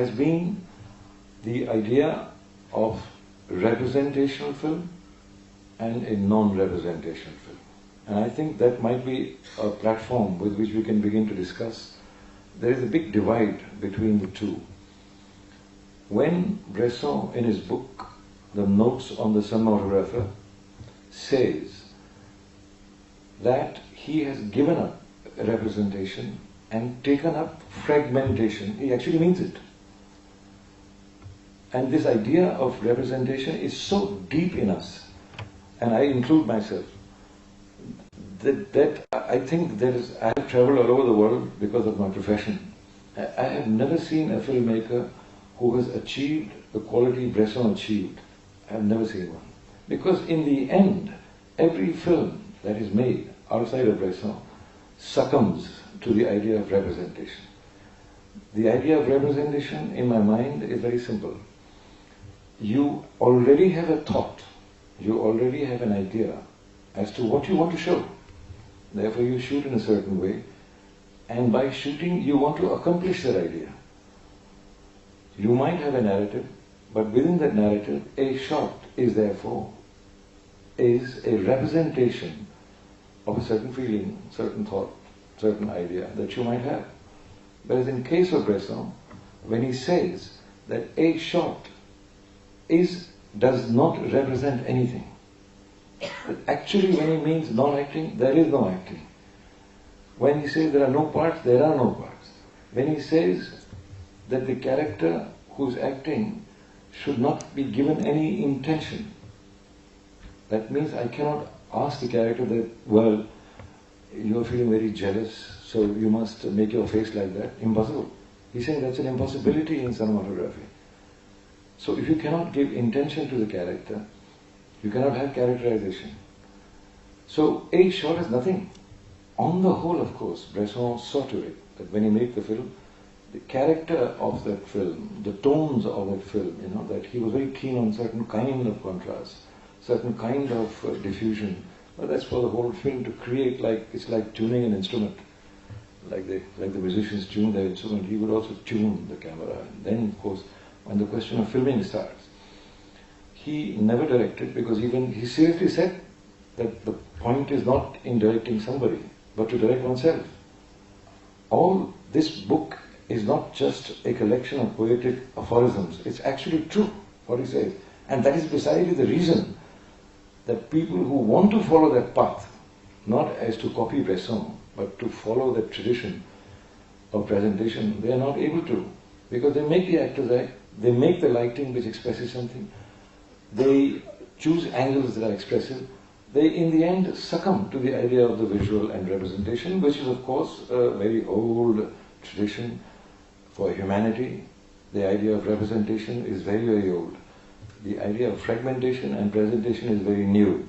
has been the idea of representational film and a non-representational film. And I think that might be a platform with which we can begin to discuss. There is a big divide between the two. When Bresson, in his book, The Notes on the Cinematographer, says that he has given up representation and taken up fragmentation, he actually means it. And this idea of representation is so deep in us, and I include myself, that I think I have traveled all over the world because of my profession. I have never seen a filmmaker who has achieved the quality Bresson achieved. I have never seen one. Because in the end, every film that is made outside of Bresson succumbs to the idea of representation. The idea of representation in my mind is very simple. You already have a thought, you already have an idea as to what you want to show. Therefore you shoot in a certain way, and by shooting you want to accomplish that idea. You might have a narrative, but within that narrative, a shot is therefore is a representation of a certain feeling, certain thought, certain idea that you might have. Whereas in case of Bresson, when he says that a shot does not represent anything, but actually when he means non-acting, there is no acting. When he says there are no parts, there are no parts. When he says that the character who's acting should not be given any intention, that means I cannot ask the character that, well, you are feeling very jealous, so you must make your face like that. Impossible. He's saying that's an impossibility in cinematography. So if you cannot give intention to the character, you cannot have characterization. So a shot is nothing. On the whole, of course, Bresson saw to it that when he made the film, the character of that film, the tones of that film, that he was very keen on certain kind of contrast, certain kind of diffusion. But that's for the whole film to create, it's like tuning an instrument. Like the musicians tune their instrument, he would also tune the camera. And then, of course, when the question of filming starts, he never directed, because even he seriously said that the point is not in directing somebody, but to direct oneself. All this book is not just a collection of poetic aphorisms. It's actually true, what he says. And that is precisely the reason that people who want to follow that path, not as to copy Bresson, but to follow that tradition of presentation, they are not able to. Because they make the actors act, they make the lighting which expresses something, they choose angles that are expressive, they in the end succumb to the idea of the visual and representation, which is of course a very old tradition for humanity. The idea of representation is very, very old. The idea of fragmentation and presentation is very new.